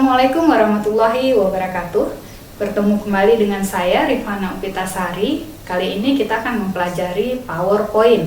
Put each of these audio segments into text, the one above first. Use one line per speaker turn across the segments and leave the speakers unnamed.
Assalamualaikum warahmatullahi wabarakatuh. Bertemu kembali dengan saya Rifana Upitasari. Kali ini kita akan mempelajari PowerPoint.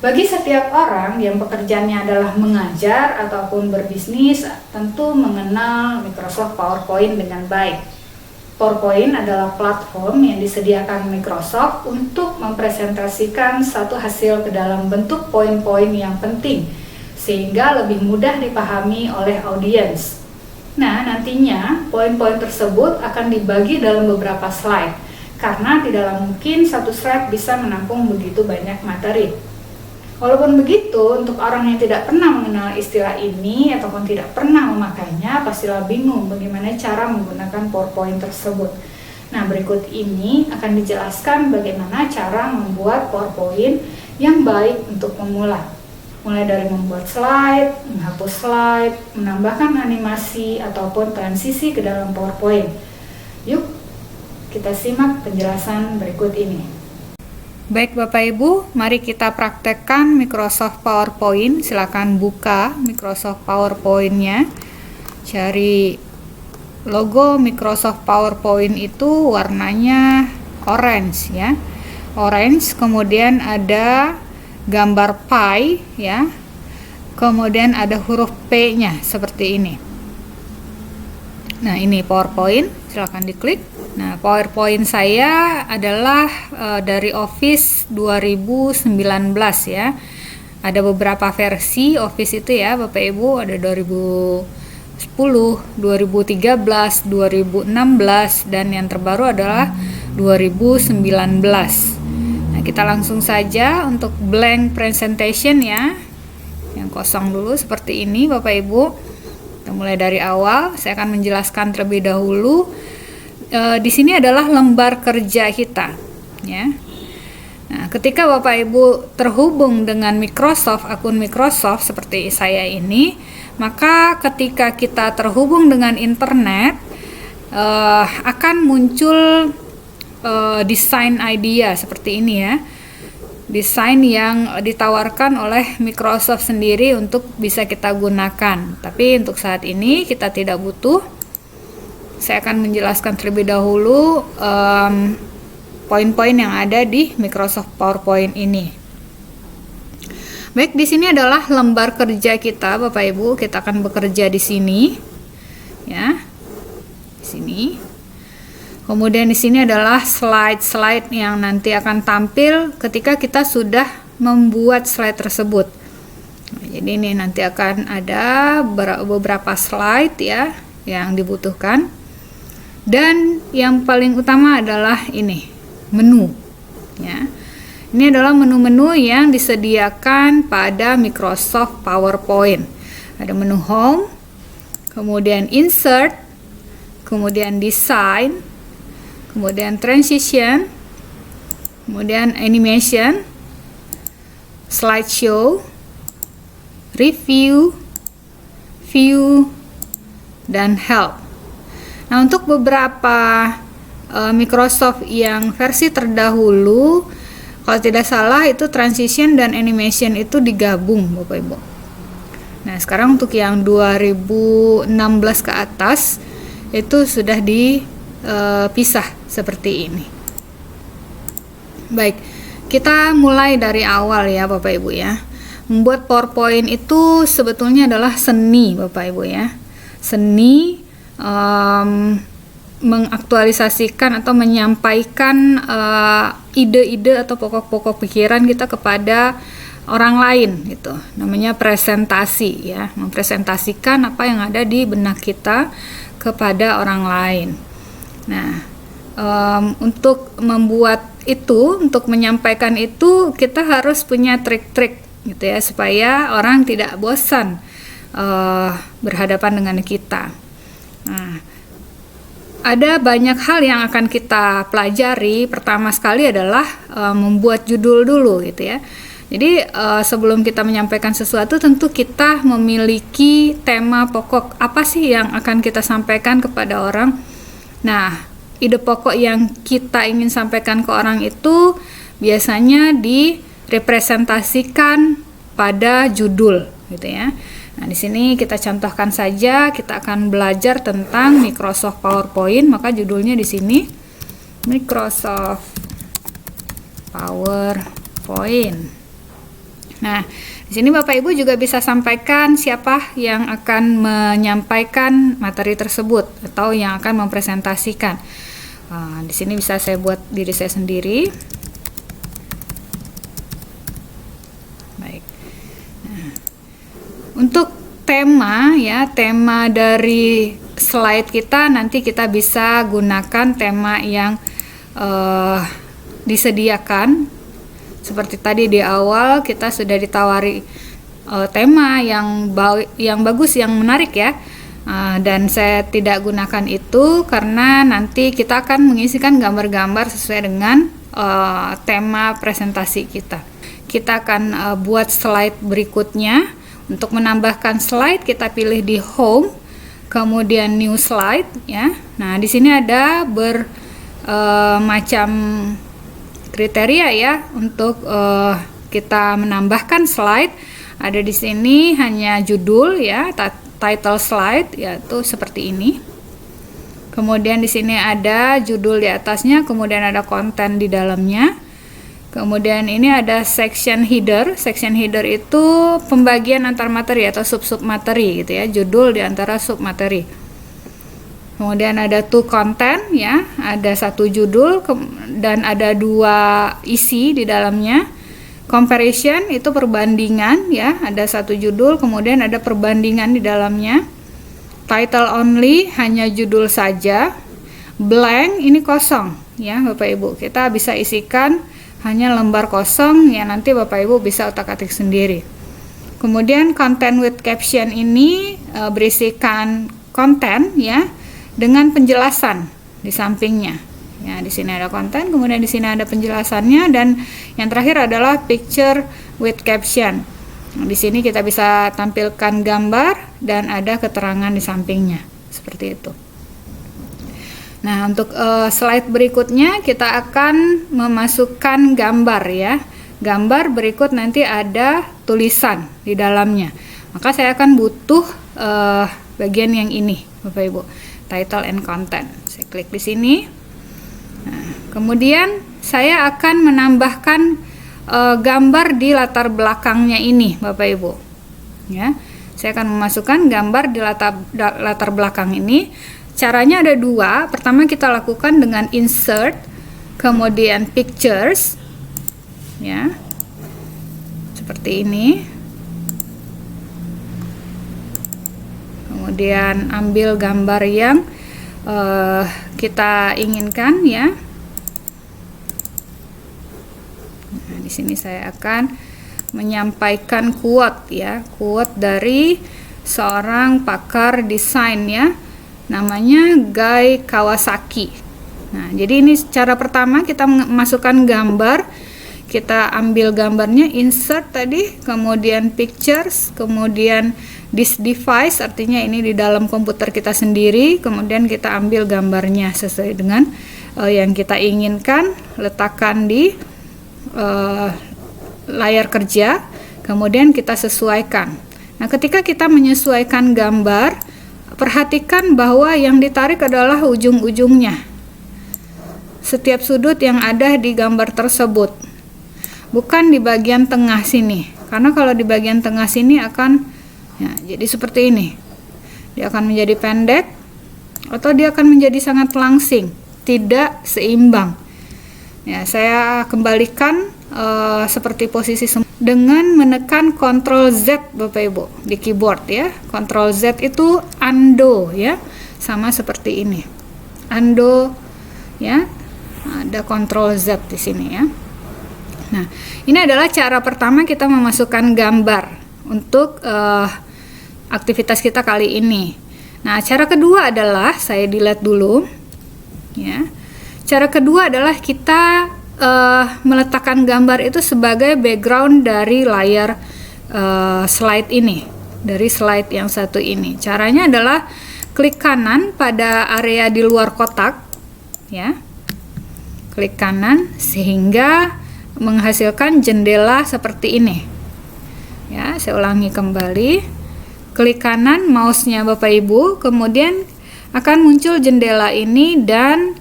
Bagi setiap orang yang pekerjaannya adalah mengajar ataupun berbisnis, tentu mengenal Microsoft PowerPoint dengan baik. PowerPoint adalah platform yang disediakan Microsoft untuk mempresentasikan satu hasil ke dalam bentuk poin-poin yang penting, sehingga lebih mudah dipahami oleh audiens. Nah, nantinya poin-poin tersebut akan dibagi dalam beberapa slide, karena tidaklah mungkin satu slide bisa menampung begitu banyak materi. Walaupun begitu, untuk orang yang tidak pernah mengenal istilah ini ataupun tidak pernah memakainya, pastilah bingung bagaimana cara menggunakan PowerPoint tersebut. Nah, berikut ini akan dijelaskan bagaimana cara membuat PowerPoint yang baik untuk pemula. Mulai dari membuat slide, menghapus slide, menambahkan animasi ataupun transisi ke dalam PowerPoint. Yuk, kita simak penjelasan berikut ini.
Baik Bapak Ibu, mari kita praktekkan Microsoft PowerPoint. Silakan buka Microsoft PowerPoint-nya. Cari logo Microsoft PowerPoint itu warnanya orange ya. Orange, kemudian ada gambar pie ya. Kemudian ada huruf P-nya seperti ini. Nah, ini PowerPoint, silakan diklik. Nah, PowerPoint saya adalah dari Office 2019 ya. Ada beberapa versi Office itu ya, Bapak Ibu, ada 2010, 2013, 2016 dan yang terbaru adalah 2019. Nah, kita langsung saja untuk blank presentation ya. Yang kosong dulu seperti ini, Bapak Ibu. Kita mulai dari awal, saya akan menjelaskan terlebih dahulu. Di sini adalah lembar kerja kita ya. Nah, ketika Bapak Ibu terhubung dengan Microsoft, akun Microsoft seperti saya ini, maka ketika kita terhubung dengan internet akan muncul desain idea seperti ini ya. Desain yang ditawarkan oleh Microsoft sendiri untuk bisa kita gunakan. Tapi untuk saat ini kita tidak butuh. Saya akan menjelaskan terlebih dahulu poin-poin yang ada di Microsoft PowerPoint ini. Baik, di sini adalah lembar kerja kita, Bapak Ibu. Kita akan bekerja di sini, ya, di sini. Kemudian di sini adalah slide-slide yang nanti akan tampil ketika kita sudah membuat slide tersebut. Nah, jadi ini nanti akan ada beberapa slide ya yang dibutuhkan. Dan yang paling utama adalah ini, menu ya. Ini adalah menu-menu yang disediakan pada Microsoft PowerPoint. Ada menu home, kemudian insert, kemudian design, kemudian transition, kemudian animation, slideshow, review, view, dan help. Nah, untuk beberapa Microsoft yang versi terdahulu, kalau tidak salah itu transition dan animation itu digabung, Bapak Ibu. Nah, sekarang untuk yang 2016 ke atas itu sudah dipisah seperti ini. Baik, kita mulai dari awal ya, Bapak Ibu ya. Membuat PowerPoint itu sebetulnya adalah seni, Bapak Ibu ya. Seni mengaktualisasikan atau menyampaikan ide-ide atau pokok-pokok pikiran kita kepada orang lain gitu. Namanya presentasi ya, mempresentasikan apa yang ada di benak kita kepada orang lain. Nah, untuk membuat itu, untuk menyampaikan itu kita harus punya trik-trik gitu ya, supaya orang tidak bosan berhadapan dengan kita. Nah, ada banyak hal yang akan kita pelajari. Pertama sekali adalah membuat judul dulu gitu ya. Jadi sebelum kita menyampaikan sesuatu, tentu kita memiliki tema pokok apa sih yang akan kita sampaikan kepada orang. Nah, ide pokok yang kita ingin sampaikan ke orang itu biasanya di direpresentasikan pada judul gitu ya. Nah, di sini kita contohkan saja, kita akan belajar tentang Microsoft PowerPoint, maka judulnya di sini Microsoft PowerPoint. Nah, di sini Bapak Ibu juga bisa sampaikan siapa yang akan menyampaikan materi tersebut atau yang akan mempresentasikan. Di sini bisa saya buat diri saya sendiri. Baik. Nah, untuk tema ya, tema dari slide kita nanti kita bisa gunakan tema yang disediakan. Seperti tadi di awal kita sudah ditawari tema yang bagus, yang menarik ya. Dan saya tidak gunakan itu karena nanti kita akan mengisikan gambar-gambar sesuai dengan tema presentasi kita. Kita akan buat slide berikutnya. Untuk menambahkan slide kita pilih di home, kemudian new slide ya. Nah, di sini ada bermacam kriteria ya untuk kita menambahkan slide. Ada di sini hanya judul ya, title slide yaitu seperti ini. Kemudian di sini ada judul di atasnya, kemudian ada konten di dalamnya. Kemudian ini ada section header. Section header itu pembagian antar materi atau sub-sub materi gitu ya, judul di antara sub materi. Kemudian ada to content ya, ada satu judul dan ada dua isi di dalamnya. Comparison itu perbandingan ya, ada satu judul kemudian ada perbandingan di dalamnya. Title only hanya judul saja. Blank ini kosong ya Bapak Ibu. Kita bisa isikan hanya lembar kosong ya, nanti Bapak Ibu bisa otak-atik sendiri. Kemudian content with caption ini berisikan konten ya, dengan penjelasan di sampingnya. Ya, di sini ada konten, kemudian di sini ada penjelasannya, dan yang terakhir adalah picture with caption. Nah, di sini kita bisa tampilkan gambar dan ada keterangan di sampingnya. Seperti itu. Nah, untuk slide berikutnya kita akan memasukkan gambar ya. Gambar berikut nanti ada tulisan di dalamnya. Maka saya akan butuh bagian yang ini, Bapak Ibu. Title and content. Saya klik di sini. Nah, kemudian saya akan menambahkan gambar di latar belakangnya ini, Bapak Ibu. Ya, saya akan memasukkan gambar di latar belakang ini. Caranya ada dua. Pertama kita lakukan dengan insert, kemudian pictures, ya, seperti ini. Kemudian ambil gambar yang kita inginkan ya. Nah, di sini saya akan menyampaikan quote ya, quote dari seorang pakar desain ya, namanya Guy Kawasaki. Nah, jadi ini cara pertama kita memasukkan gambar. Kita ambil gambarnya, insert tadi, kemudian pictures, kemudian this device, artinya ini di dalam komputer kita sendiri, kemudian kita ambil gambarnya sesuai dengan yang kita inginkan, letakkan di layar kerja, kemudian kita sesuaikan. Nah, ketika kita menyesuaikan gambar, perhatikan bahwa yang ditarik adalah ujung-ujungnya, setiap sudut yang ada di gambar tersebut, bukan di bagian tengah sini, karena kalau di bagian tengah sini akan ya, jadi seperti ini, dia akan menjadi pendek atau dia akan menjadi sangat langsing, tidak seimbang ya. Saya kembalikan seperti posisi dengan menekan Ctrl Z Bapak Ibu di keyboard ya. Ctrl Z itu undo ya, sama seperti ini, undo ya, ada Ctrl Z di sini ya. Nah, ini adalah cara pertama kita memasukkan gambar untuk aktivitas kita kali ini. Nah, cara kedua adalah saya delete dulu ya. Cara kedua adalah kita meletakkan gambar itu sebagai background dari layar slide ini, dari slide yang satu ini. Caranya adalah klik kanan pada area di luar kotak ya, klik kanan sehingga menghasilkan jendela seperti ini. Ya, saya ulangi kembali. Klik kanan mouse-nya Bapak Ibu, kemudian akan muncul jendela ini dan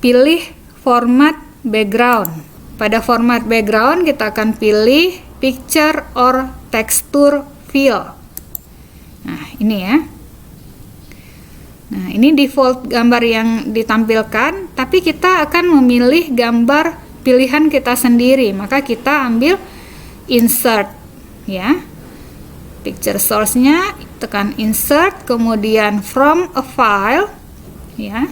pilih format background. Pada format background kita akan pilih picture or texture fill. Nah, ini ya. Nah, ini default gambar yang ditampilkan, tapi kita akan memilih gambar pilihan kita sendiri. Maka kita ambil insert ya. Picture source-nya tekan insert, kemudian from a file ya.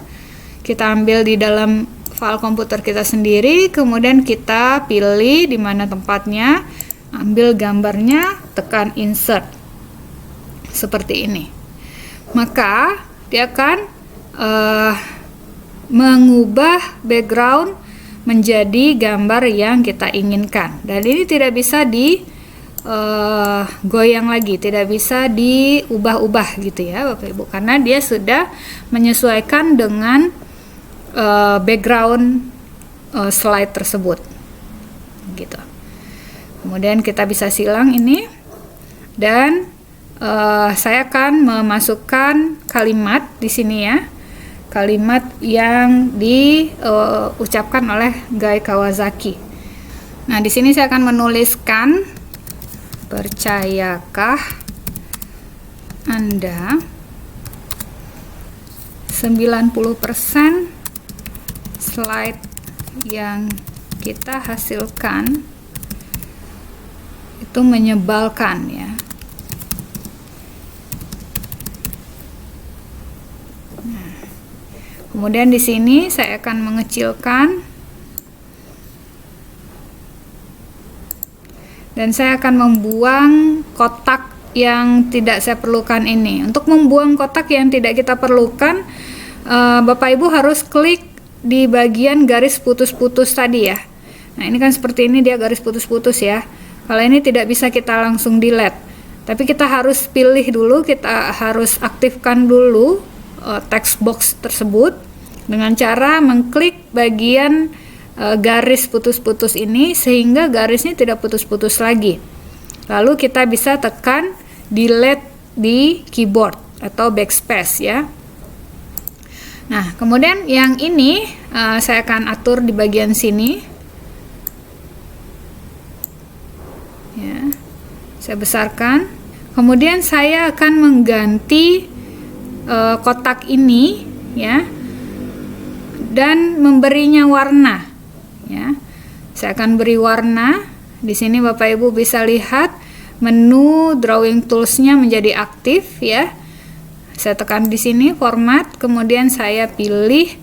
Kita ambil di dalam file komputer kita sendiri, kemudian kita pilih di mana tempatnya, ambil gambarnya, tekan insert. Seperti ini. Maka dia akan mengubah background menjadi gambar yang kita inginkan. Dan ini tidak bisa goyang lagi, tidak bisa diubah-ubah gitu ya Bapak Ibu, karena dia sudah menyesuaikan dengan background slide tersebut gitu. Kemudian kita bisa silang ini, dan saya akan memasukkan kalimat di sini ya, kalimat yang diucapkan oleh Guy Kawasaki. Nah, di sini saya akan menuliskan, percayakah Anda 90% slide yang kita hasilkan itu menyebalkan ya. Nah, kemudian di sini saya akan mengecilkan dan saya akan membuang kotak yang tidak saya perlukan ini. Untuk membuang kotak yang tidak kita perlukan, Bapak Ibu harus klik di bagian garis putus-putus tadi ya. Nah, ini kan seperti ini, dia garis putus-putus ya. Kalau ini tidak bisa kita langsung delete, tapi kita harus pilih dulu, kita harus aktifkan dulu text box tersebut dengan cara mengklik bagian garis putus-putus ini sehingga garisnya tidak putus-putus lagi. Lalu kita bisa tekan delete di keyboard atau backspace ya. Nah, kemudian yang ini saya akan atur di bagian sini ya. Saya besarkan. Kemudian saya akan mengganti kotak ini ya, dan memberinya warna. Ya, saya akan beri warna. Di sini Bapak Ibu bisa lihat menu drawing tools-nya menjadi aktif ya. Saya tekan di sini format, kemudian saya pilih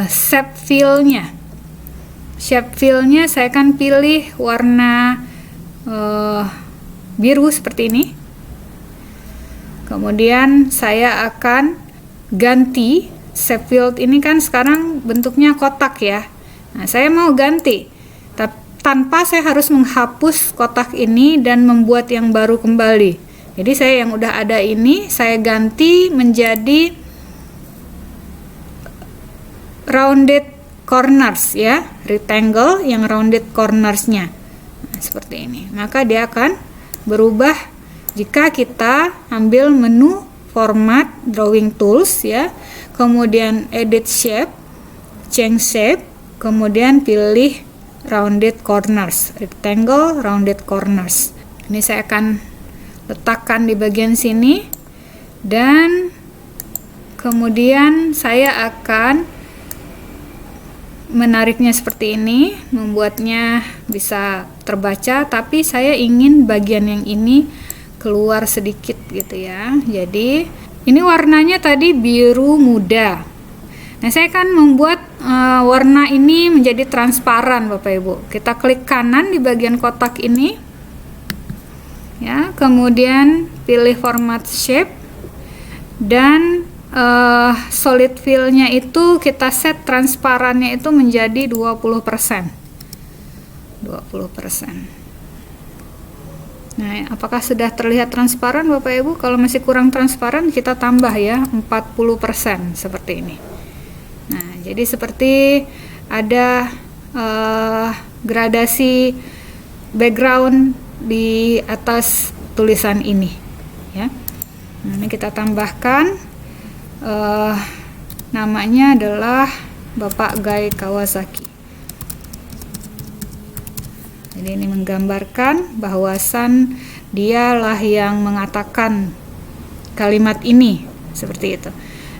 shape fill-nya. Shape fill-nya saya akan pilih warna biru seperti ini. Kemudian saya akan ganti shape fill ini, kan sekarang bentuknya kotak ya. Nah, saya mau ganti, tanpa saya harus menghapus kotak ini dan membuat yang baru kembali. Jadi saya yang udah ada ini, saya ganti menjadi rounded corners ya, rectangle yang rounded corners-nya. Nah, seperti ini. Maka dia akan berubah jika kita ambil menu format drawing tools ya, kemudian edit shape, change shape, kemudian pilih rounded corners, rectangle rounded corners. Ini saya akan letakkan di bagian sini, dan kemudian saya akan menariknya seperti ini, membuatnya bisa terbaca, tapi saya ingin bagian yang ini keluar sedikit gitu ya. Jadi ini warnanya tadi biru muda. Nah, saya akan membuat warna ini menjadi transparan Bapak Ibu. Kita klik kanan di bagian kotak ini ya, kemudian pilih format shape, dan solid fill-nya itu kita set transparannya itu menjadi 20%. Nah, apakah sudah terlihat transparan Bapak Ibu? Kalau masih kurang transparan kita tambah ya, 40% seperti ini. Nah, jadi seperti ada gradasi background di atas tulisan ini ya. Nah, ini kita tambahkan namanya adalah Bapak Gai Kawasaki. Jadi ini menggambarkan bahwasan dialah yang mengatakan kalimat ini, seperti itu.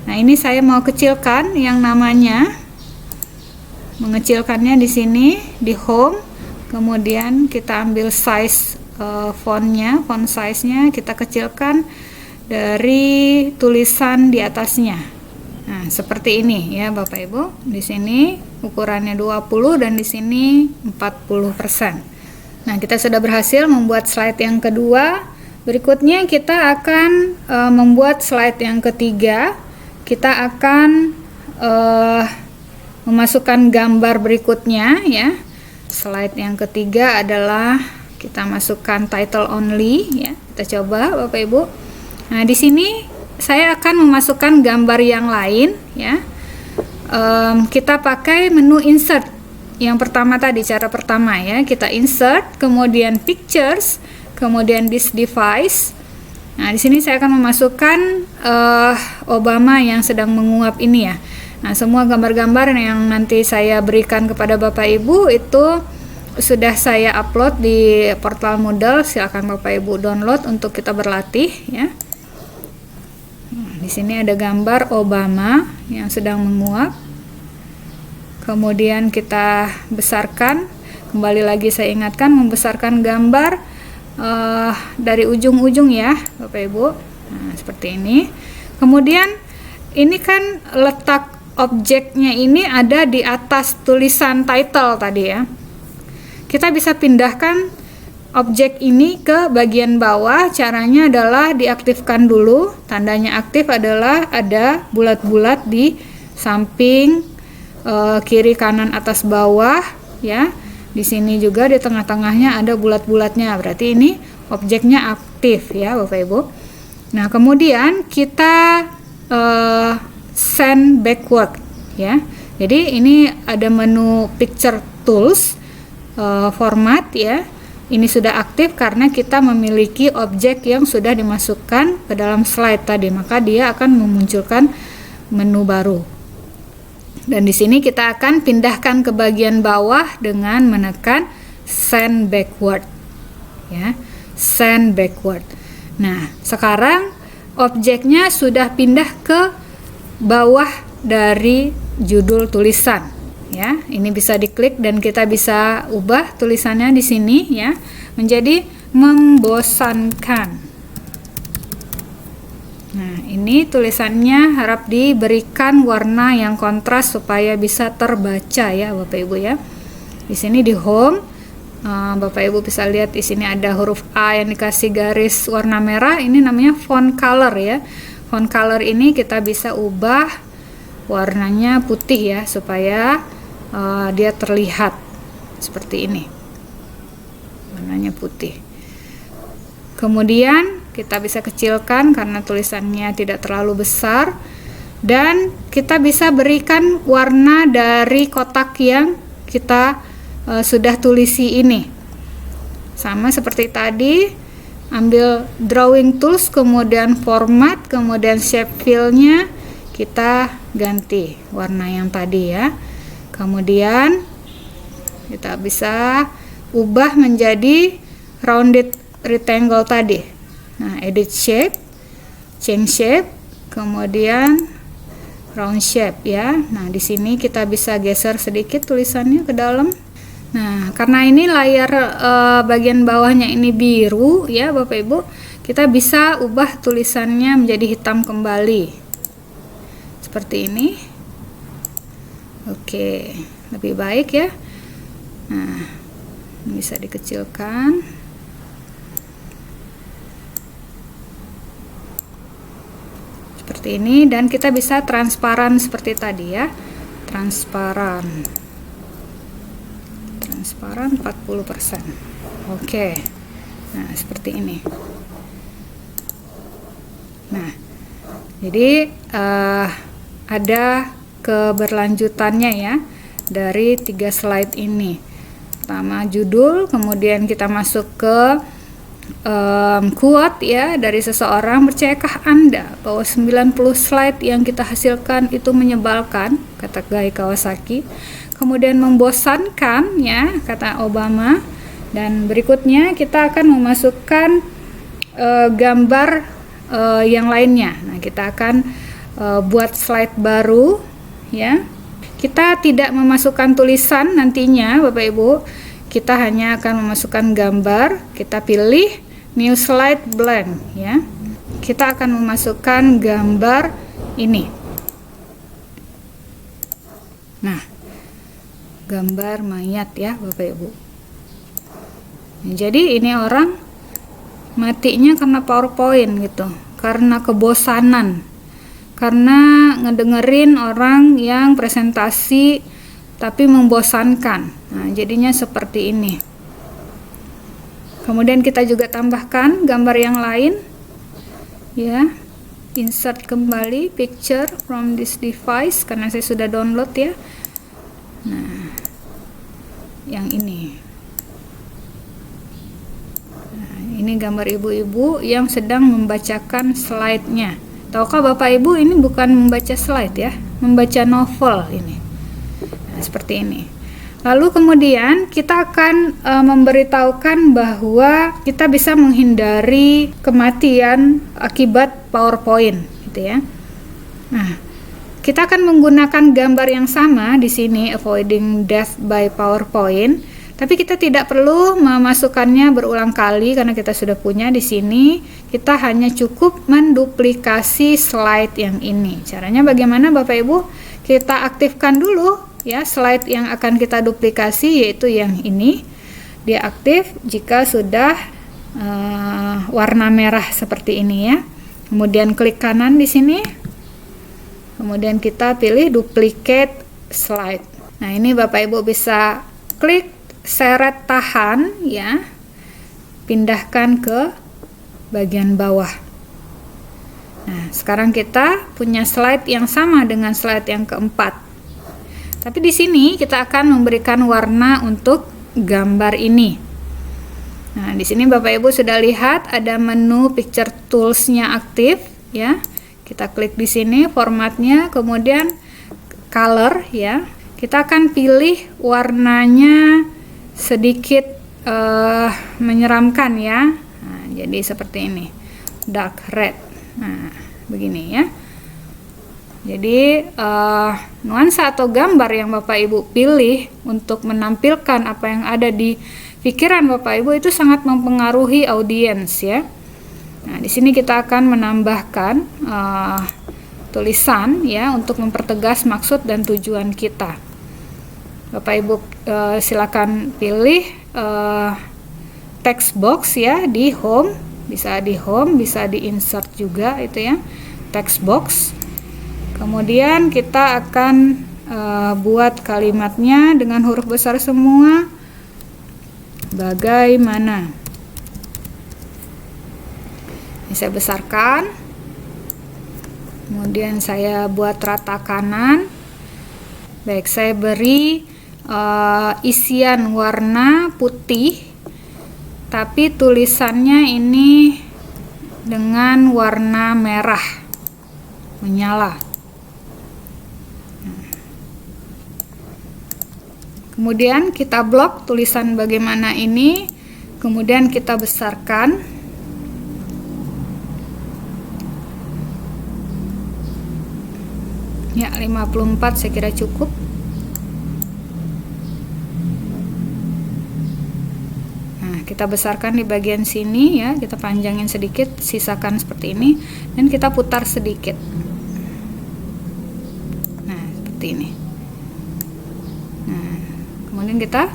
Nah, ini saya mau kecilkan yang namanya, mengecilkannya di sini di home, kemudian kita ambil size fontnya, font size-nya kita kecilkan dari tulisan di atasnya. Nah, seperti ini ya Bapak Ibu. Di sini ukurannya 20 dan di sini 40%. Nah, kita sudah berhasil membuat slide yang kedua. Berikutnya kita akan membuat slide yang ketiga. Kita akan memasukkan gambar berikutnya ya. Slide yang ketiga adalah kita masukkan title only ya. Kita coba Bapak Ibu. Nah, di sini saya akan memasukkan gambar yang lain ya. Kita pakai menu insert. Yang pertama tadi, cara pertama ya, kita insert, kemudian pictures, kemudian this device. Nah, di sini saya akan memasukkan Obama yang sedang menguap ini ya. Nah, semua gambar-gambar yang nanti saya berikan kepada Bapak Ibu itu sudah saya upload di portal Moodle. Silakan Bapak Ibu download untuk kita berlatih ya. Nah, di sini ada gambar Obama yang sedang menguap. Kemudian kita besarkan, kembali lagi saya ingatkan membesarkan gambar dari ujung-ujung ya Bapak Ibu. Nah, seperti ini. Kemudian ini kan letak objeknya ini ada di atas tulisan title tadi ya. Kita bisa pindahkan objek ini ke bagian bawah. Caranya adalah diaktifkan dulu. Tandanya aktif adalah ada bulat-bulat di samping kiri, kanan, atas, bawah ya. Di sini juga di tengah-tengahnya ada bulat-bulatnya. Berarti ini objeknya aktif ya Bapak Ibu. Nah, kemudian kita send backward ya. Jadi ini ada menu picture tools, format ya. Ini sudah aktif karena kita memiliki objek yang sudah dimasukkan ke dalam slide tadi, maka dia akan memunculkan menu baru. Dan di sini kita akan pindahkan ke bagian bawah dengan menekan send backward ya, send backward. Nah, sekarang objeknya sudah pindah ke bawah dari judul tulisan ya. Ini bisa diklik dan kita bisa ubah tulisannya di sini ya menjadi membosankan. Nah, ini tulisannya harap diberikan warna yang kontras supaya bisa terbaca ya Bapak Ibu ya. Di sini di home, Bapak Ibu bisa lihat di sini ada huruf A yang dikasih garis warna merah. Ini namanya font color ya. Font color ini kita bisa ubah warnanya putih ya supaya dia terlihat seperti ini. Warnanya putih. Kemudian kita bisa kecilkan karena tulisannya tidak terlalu besar, dan kita bisa berikan warna dari kotak yang kita sudah tulisi ini. Sama seperti tadi, ambil drawing tools, kemudian format, kemudian shape fill-nya kita ganti warna yang tadi ya. Kemudian kita bisa ubah menjadi rounded rectangle tadi. Nah, edit shape, change shape, kemudian round shape ya. Nah, di sini kita bisa geser sedikit tulisannya ke dalam. Nah, karena ini layar bagian bawahnya ini biru ya Bapak Ibu, kita bisa ubah tulisannya menjadi hitam kembali. Seperti ini. Oke, lebih baik ya. Nah, bisa dikecilkan. Seperti ini, dan kita bisa transparan seperti tadi ya. Transparan 40%. Oke. Nah, seperti ini. Nah, jadi ada keberlanjutannya ya. dari 3 slide ini. Pertama judul, kemudian kita masuk ke quote ya dari seseorang. Percayakah Anda bahwa 90 slide yang kita hasilkan itu menyebalkan, kata Guy Kawasaki. Kemudian membosankan ya, kata Obama. Dan berikutnya kita akan memasukkan gambar yang lainnya. Nah, kita akan buat slide baru ya. Kita tidak memasukkan tulisan nantinya Bapak Ibu. Kita hanya akan memasukkan gambar. Kita pilih new slide blank ya. Kita akan memasukkan gambar ini. Nah, gambar mayat ya Bapak Ibu. Jadi ini orang matinya karena PowerPoint gitu, karena kebosanan, karena ngedengerin orang yang presentasi tapi membosankan. Nah, jadinya seperti ini. Kemudian kita juga tambahkan gambar yang lain ya. Insert kembali picture from this device karena saya sudah download ya. Nah, yang ini. Ini gambar ibu-ibu yang sedang membacakan slide-nya. Tahukah Bapak Ibu ini bukan membaca slide ya, membaca novel ini. Nah, seperti ini. Lalu kemudian kita akan memberitahukan bahwa kita bisa menghindari kematian akibat PowerPoint gitu ya. Nah, kita akan menggunakan gambar yang sama di sini, avoiding death by PowerPoint. Tapi kita tidak perlu memasukkannya berulang kali karena kita sudah punya di sini. Kita hanya cukup menduplikasi slide yang ini. Caranya bagaimana Bapak Ibu? Kita aktifkan dulu ya slide yang akan kita duplikasi, yaitu yang ini. Dia aktif jika sudah warna merah seperti ini ya. Kemudian klik kanan di sini. Kemudian kita pilih duplicate slide. Nah, ini Bapak Ibu bisa klik seret tahan ya, pindahkan ke bagian bawah. Nah, sekarang kita punya slide yang sama dengan slide yang keempat. Tapi di sini kita akan memberikan warna untuk gambar ini. Nah, di sini Bapak Ibu sudah lihat ada menu picture tools-nya aktif ya. Kita klik di sini formatnya, kemudian color ya. Kita akan pilih warnanya sedikit menyeramkan ya. Nah, jadi seperti ini, dark red. Nah, begini ya. Jadi nuansa atau gambar yang Bapak Ibu pilih untuk menampilkan apa yang ada di pikiran Bapak Ibu itu sangat mempengaruhi audiens ya. Nah, di sini kita akan menambahkan tulisan ya untuk mempertegas maksud dan tujuan kita. Bapak Ibu silakan pilih text box ya di home, bisa di insert juga itu ya, text box. Kemudian kita akan buat kalimatnya dengan huruf besar semua. Bagaimana? Ini saya besarkan. Kemudian saya buat rata kanan. Baik, saya beri isian warna putih, tapi tulisannya ini dengan warna merah menyala. Kemudian kita blok tulisan bagaimana ini, kemudian kita besarkan. Ya, 54 saya kira cukup. Kita besarkan di bagian sini ya, kita panjangin sedikit, sisakan seperti ini, dan kita putar sedikit. Nah, seperti ini. Nah, kemudian kita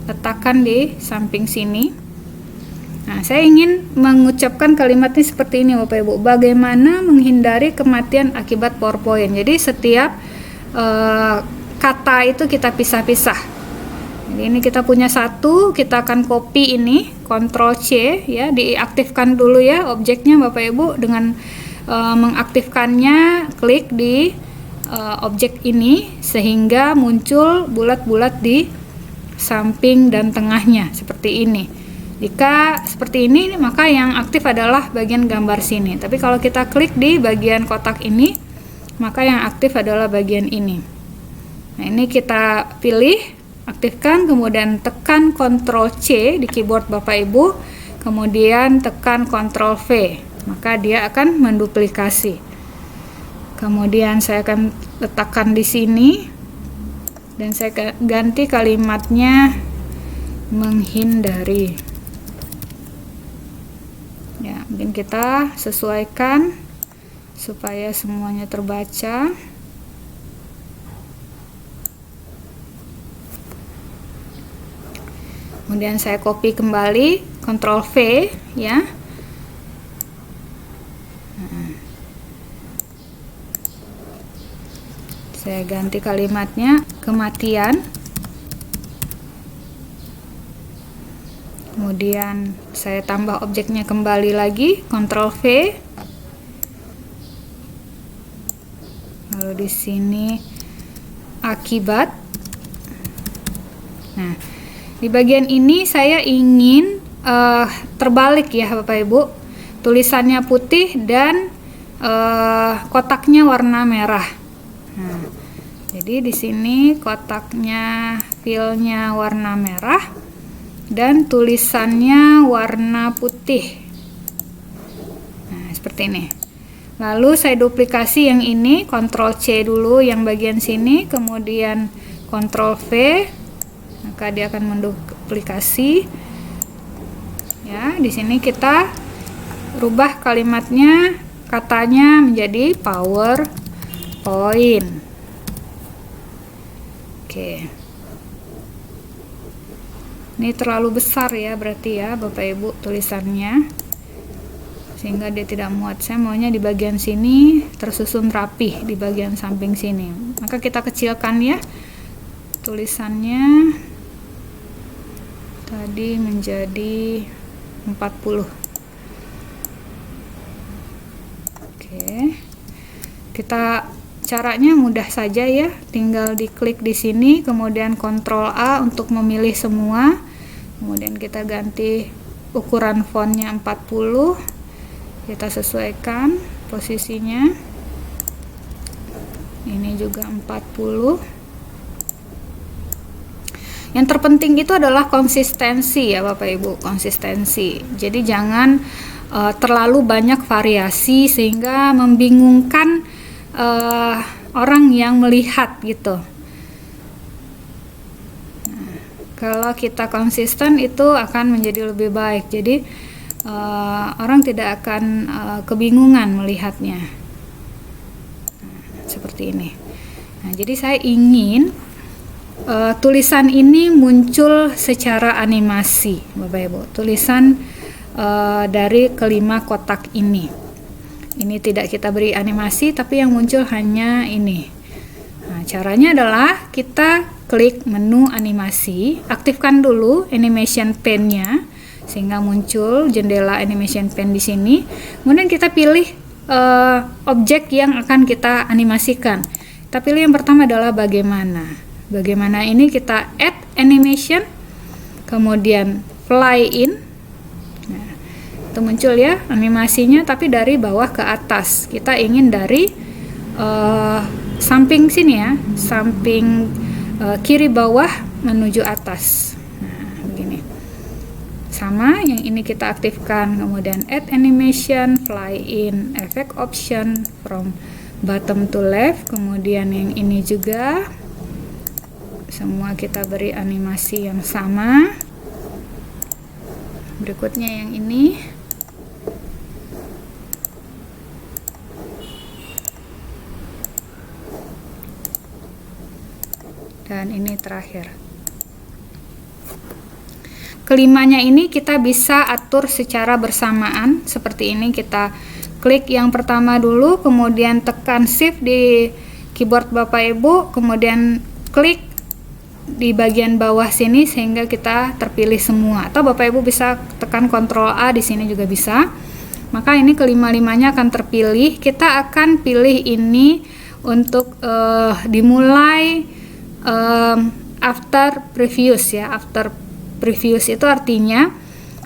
letakkan di samping sini. Nah, saya ingin mengucapkan kalimatnya seperti ini Bapak Ibu. Bagaimana menghindari kematian akibat PowerPoint. Jadi setiap kata itu kita pisah-pisah. Jadi ini kita punya satu, kita akan copy ini, Ctrl C ya, diaktifkan dulu ya objeknya Bapak Ibu. Dengan mengaktifkannya, klik di objek ini sehingga muncul bulat-bulat di samping dan tengahnya seperti ini. Jika seperti ini, maka yang aktif adalah bagian gambar sini. Tapi kalau kita klik di bagian kotak ini, maka yang aktif adalah bagian ini. Nah, ini kita pilih, aktifkan, kemudian tekan Ctrl C di keyboard Bapak Ibu, kemudian tekan Ctrl V, maka dia akan menduplikasi. Kemudian saya akan letakkan di sini dan saya ganti kalimatnya menghindari. Ya, mungkin kita sesuaikan supaya semuanya terbaca. Kemudian saya copy kembali, Ctrl V ya. Saya ganti kalimatnya kematian. Kemudian saya tambah objeknya kembali lagi, Ctrl V. Lalu di sini akibat. Nah, di bagian ini saya ingin terbalik ya Bapak Ibu. Tulisannya putih dan kotaknya warna merah. Nah, jadi di sini kotaknya filenya warna merah dan tulisannya warna putih. Nah, seperti ini. Lalu saya duplikasi yang ini, Ctrl C dulu yang bagian sini, kemudian Ctrl V, maka dia akan menduplikasi. Ya, di sini kita rubah kalimatnya, katanya menjadi PowerPoint. Oke. Ini terlalu besar ya berarti ya Bapak Ibu tulisannya, sehingga dia tidak muat. Saya maunya di bagian sini tersusun rapih di bagian samping sini. Maka kita kecilkan ya tulisannya tadi menjadi 40. Oke. Caranya mudah saja ya, tinggal diklik di sini, kemudian Ctrl A untuk memilih semua, kemudian kita ganti ukuran fontnya 40, kita sesuaikan posisinya, ini juga 40. Yang terpenting itu adalah konsistensi ya Bapak Ibu, konsistensi. Jadi jangan terlalu banyak variasi sehingga membingungkan orang yang melihat gitu. Nah, kalau kita konsisten itu akan menjadi lebih baik. Jadi orang tidak akan kebingungan melihatnya. Nah, seperti ini. Nah, jadi saya ingin tulisan ini muncul secara animasi, Bapak Ibu. Tulisan dari kelima kotak ini. Ini tidak kita beri animasi, tapi yang muncul hanya ini. Nah, caranya adalah kita klik menu animasi, aktifkan dulu animation pen-nya sehingga muncul jendela animation pen di sini. Kemudian kita pilih objek yang akan kita animasikan. Kita pilih yang pertama adalah bagaimana. Bagaimana ini kita add animation, kemudian fly in. Itu muncul ya animasinya, tapi dari bawah ke atas. Kita ingin dari samping sini ya, samping kiri bawah menuju atas. Nah, begini. Sama yang ini kita aktifkan, kemudian add animation, fly in, effect option from bottom to left. Kemudian yang ini juga semua kita beri animasi yang sama. Berikutnya yang ini. Dan ini terakhir. Kelimanya ini kita bisa atur secara bersamaan seperti ini. Kita klik yang pertama dulu, kemudian tekan shift di keyboard Bapak Ibu, kemudian klik di bagian bawah sini sehingga kita terpilih semua. Atau Bapak Ibu bisa tekan Ctrl A, di sini juga bisa. Maka ini kelima-limanya akan terpilih. Kita akan pilih ini untuk dimulai after previous ya. After previous itu artinya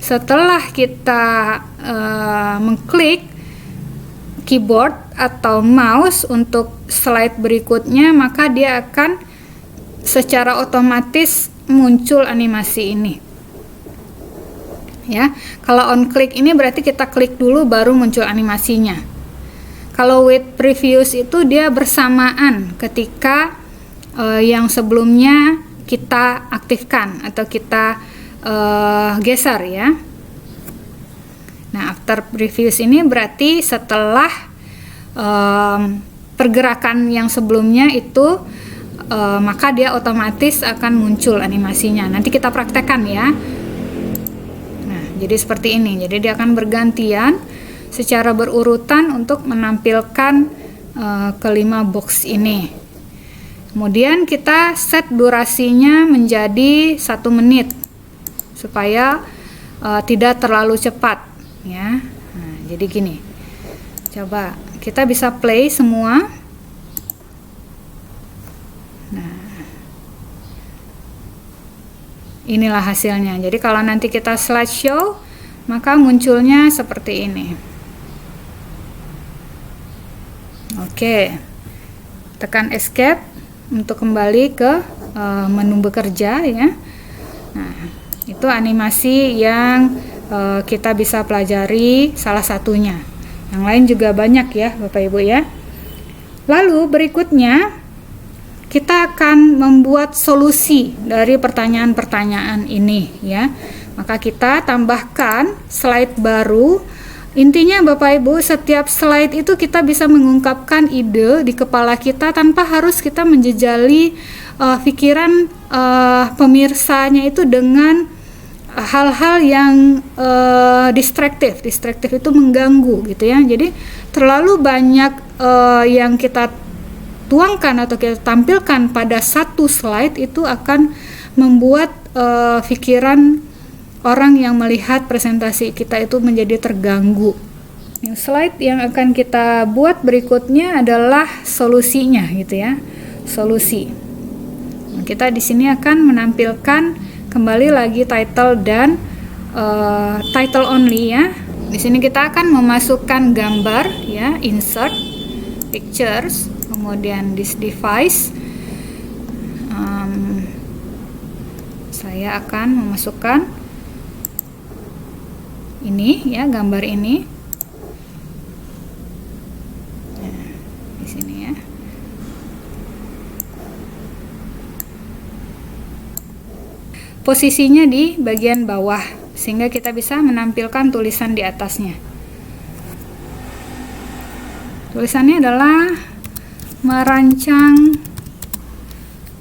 setelah kita mengklik keyboard atau mouse untuk slide berikutnya, maka dia akan secara otomatis muncul animasi ini. Ya, kalau on click ini berarti kita klik dulu baru muncul animasinya. Kalau with previous itu dia bersamaan ketika yang sebelumnya kita aktifkan atau kita geser ya. Nah, after previous ini berarti setelah pergerakan yang sebelumnya itu maka dia otomatis akan muncul animasinya. Nanti kita praktekkan ya. Nah, jadi seperti ini. Jadi dia akan bergantian secara berurutan untuk menampilkan kelima box ini. Kemudian kita set durasinya menjadi 1 menit supaya tidak terlalu cepat ya. Nah, jadi gini, coba kita bisa play semua. Nah, inilah hasilnya. Jadi kalau nanti kita slideshow, maka munculnya seperti ini. Oke, tekan escape untuk kembali ke menu bekerja ya. Nah, itu animasi yang kita bisa pelajari salah satunya. Yang lain juga banyak ya Bapak Ibu ya. Lalu berikutnya kita akan membuat solusi dari pertanyaan-pertanyaan ini ya. Maka kita tambahkan slide baru. Intinya Bapak Ibu, setiap slide itu kita bisa mengungkapkan ide di kepala kita tanpa harus kita menjejali pikiran pemirsanya itu dengan hal-hal yang distraktif itu mengganggu gitu ya. Jadi terlalu banyak yang kita tuangkan atau kita tampilkan pada satu slide itu akan membuat pikiran orang yang melihat presentasi kita itu menjadi terganggu. Yang slide yang akan kita buat berikutnya adalah solusinya gitu ya. Solusi. Nah, kita di sini akan menampilkan kembali lagi title dan title only ya. Di sini kita akan memasukkan gambar ya, insert pictures, kemudian this device. Saya akan memasukkan ini ya, gambar ini. Nah, di sini ya. Posisinya di bagian bawah sehingga kita bisa menampilkan tulisan di atasnya. Tulisannya adalah merancang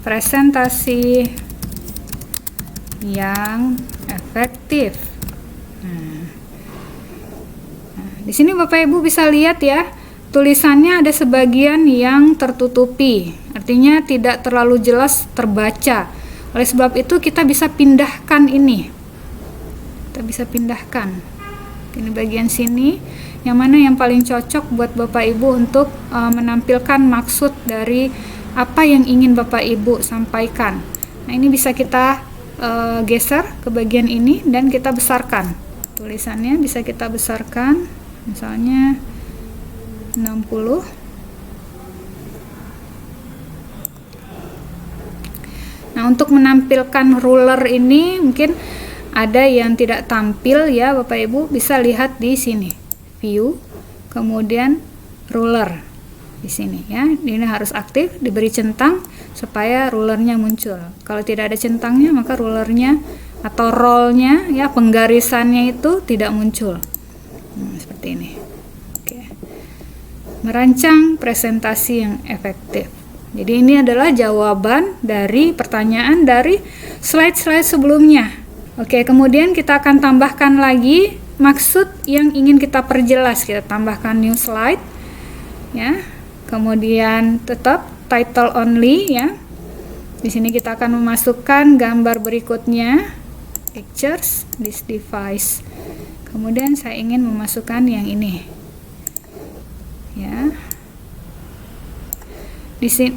presentasi yang efektif. Nah, di sini Bapak Ibu bisa lihat ya, tulisannya ada sebagian yang tertutupi, artinya tidak terlalu jelas terbaca. Oleh sebab itu kita bisa pindahkan ini. Kita bisa pindahkan. Ini bagian sini, yang mana yang paling cocok buat Bapak Ibu untuk menampilkan maksud dari apa yang ingin Bapak Ibu sampaikan. Nah, ini bisa kita geser ke bagian ini dan kita besarkan. Tulisannya bisa kita besarkan, misalnya 60. Nah, untuk menampilkan ruler ini mungkin ada yang tidak tampil ya Bapak Ibu, bisa lihat di sini view, kemudian ruler di sini ya. Ini harus aktif, diberi centang supaya rulernya muncul. Kalau tidak ada centangnya maka rulernya atau rollnya ya, penggarisannya itu tidak muncul. Seperti ini. Oke. Merancang presentasi yang efektif. Jadi ini adalah jawaban dari pertanyaan dari slide-slide sebelumnya. Oke, kemudian kita akan tambahkan lagi maksud yang ingin kita perjelas. Kita tambahkan new slide ya. Kemudian tetap title only ya. Di sini kita akan memasukkan gambar berikutnya, pictures, this device. Kemudian saya ingin memasukkan yang ini. Ya.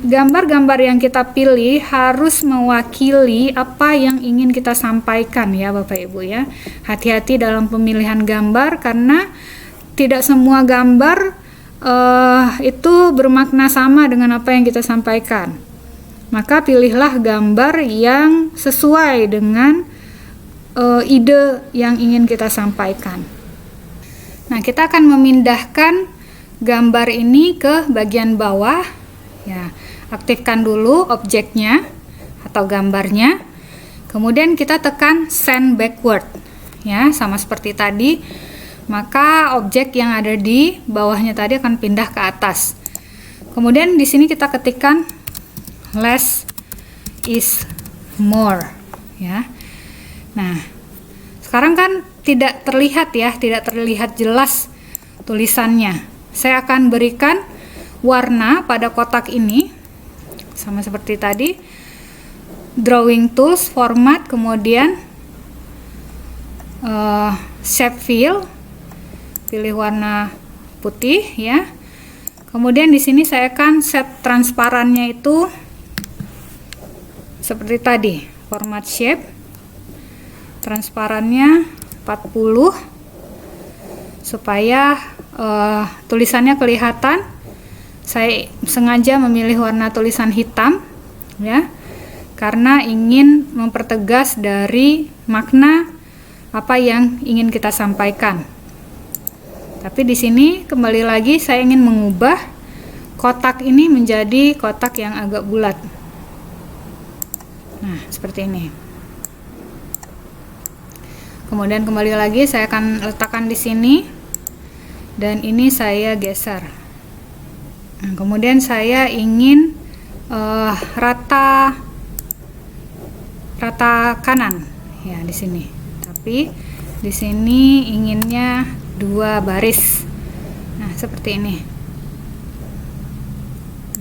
gambar-gambar yang kita pilih harus mewakili apa yang ingin kita sampaikan ya Bapak Ibu ya. Hati-hati dalam pemilihan gambar karena tidak semua gambar itu bermakna sama dengan apa yang kita sampaikan. Maka pilihlah gambar yang sesuai dengan ide yang ingin kita sampaikan. Nah, kita akan memindahkan gambar ini ke bagian bawah. Ya, aktifkan dulu objeknya atau gambarnya. Kemudian kita tekan send backward. Ya, sama seperti tadi. Maka objek yang ada di bawahnya tadi akan pindah ke atas. Kemudian di sini kita ketikkan less is more. Ya. Nah, sekarang kan tidak terlihat ya, tidak terlihat jelas tulisannya. Saya akan berikan warna pada kotak ini sama seperti tadi, drawing tools, format, kemudian shape fill, pilih warna putih ya. Kemudian di sini saya akan set transparannya itu seperti tadi, format shape, transparannya 40 supaya tulisannya kelihatan. Saya sengaja memilih warna tulisan hitam ya, karena ingin mempertegas dari makna apa yang ingin kita sampaikan. Tapi di sini kembali lagi saya ingin mengubah kotak ini menjadi kotak yang agak bulat. Nah, seperti ini. Kemudian kembali lagi saya akan letakkan di sini dan ini saya geser. Nah, kemudian saya ingin rata kanan ya di sini. Tapi di sini inginnya 2 baris. Nah, seperti ini.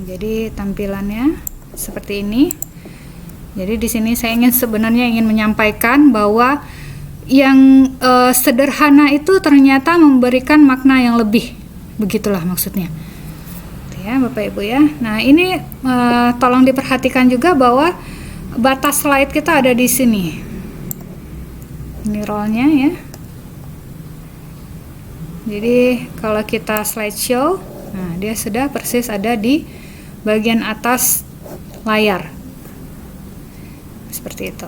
Jadi tampilannya seperti ini. Jadi di sini saya sebenarnya ingin menyampaikan bahwa yang sederhana itu ternyata memberikan makna yang lebih. Begitulah maksudnya. Ya Bapak Ibu ya. Nah, ini tolong diperhatikan juga bahwa batas slide kita ada di sini. Ini rollnya ya. Jadi kalau kita slideshow, nah dia sudah persis ada di bagian atas layar. Seperti itu.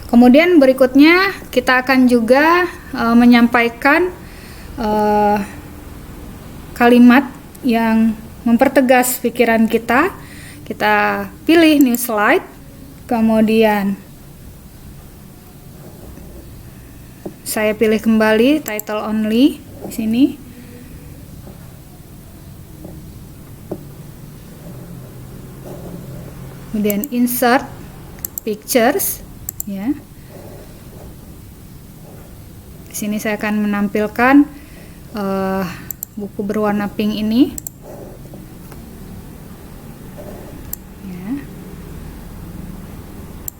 Kemudian berikutnya kita akan juga menyampaikan kalimat yang mempertegas pikiran kita. Kita pilih new slide, kemudian saya pilih kembali title only di sini. Kemudian insert pictures ya. Di sini saya akan menampilkan buku berwarna pink ini ya.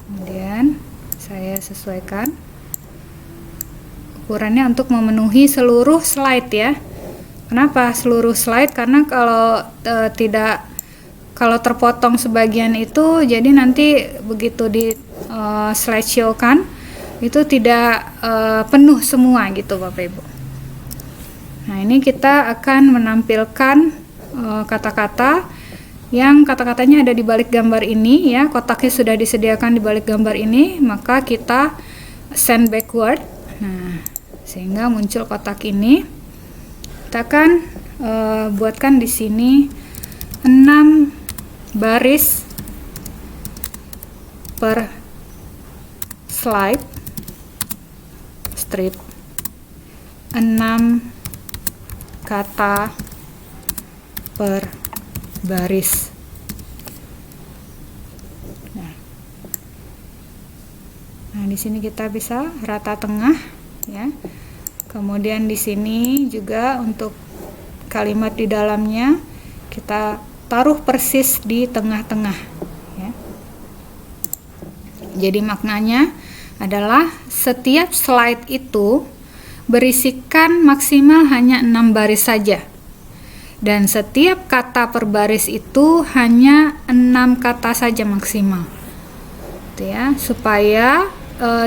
Kemudian saya sesuaikan ukurannya untuk memenuhi seluruh slide ya. Kenapa seluruh slide? Karena kalau terpotong sebagian itu, jadi nanti begitu di slideshow kan itu tidak penuh semua gitu Bapak Ibu. Nah, ini kita akan menampilkan kata-kata yang kata-katanya ada di balik gambar ini ya. Kotaknya sudah disediakan di balik gambar ini, maka kita send backward. Nah, sehingga muncul kotak ini. Kita akan buatkan di sini 6 baris per slide, strip, 6 kata per baris. Nah, di sini kita bisa rata tengah ya. Kemudian di sini juga untuk kalimat di dalamnya kita taruh persis di tengah-tengah ya. Jadi maknanya adalah setiap slide itu berisikan maksimal hanya 6 baris saja. Dan setiap kata per baris itu hanya 6 kata saja maksimal. Gitu ya, supaya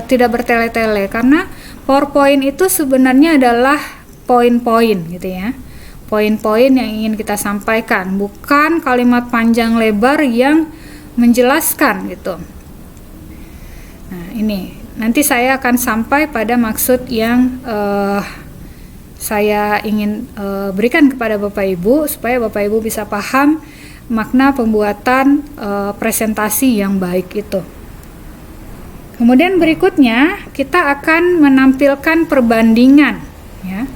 tidak bertele-tele, karena PowerPoint itu sebenarnya adalah poin-poin gitu ya. Poin-poin yang ingin kita sampaikan, bukan kalimat panjang lebar yang menjelaskan gitu. Nah, ini nanti saya akan sampai pada maksud yang saya ingin berikan kepada Bapak Ibu, supaya Bapak Ibu bisa paham makna pembuatan presentasi yang baik itu. Kemudian berikutnya kita akan menampilkan perbandingan, ya,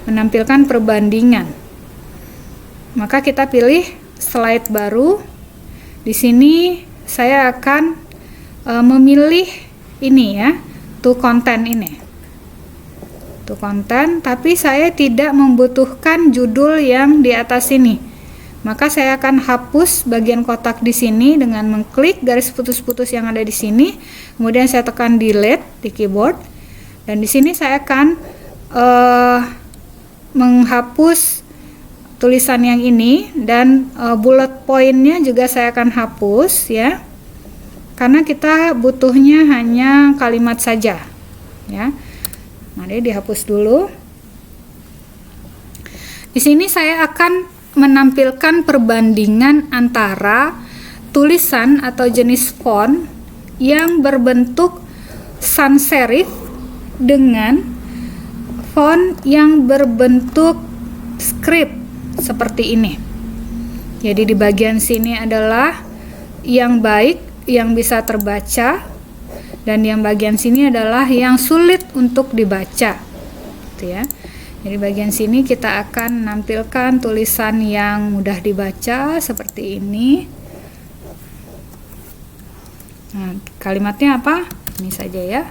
menampilkan perbandingan. Maka kita pilih slide baru. Di sini saya akan memilih ini ya, to content ini. To content, tapi saya tidak membutuhkan judul yang di atas ini. Maka saya akan hapus bagian kotak di sini dengan mengklik garis putus-putus yang ada di sini. Kemudian saya tekan delete di keyboard. Dan di sini saya akan menghapus tulisan yang ini, dan bullet point-nya juga saya akan hapus ya. Karena kita butuhnya hanya kalimat saja ya. Mari dihapus dulu. Di sini saya akan menampilkan perbandingan antara tulisan atau jenis font yang berbentuk sans serif dengan font yang berbentuk script seperti ini. Jadi di bagian sini adalah yang baik, yang bisa terbaca, dan yang bagian sini adalah yang sulit untuk dibaca, gitu ya. Jadi bagian sini kita akan menampilkan tulisan yang mudah dibaca seperti ini. Nah, kalimatnya apa? Ini saja ya.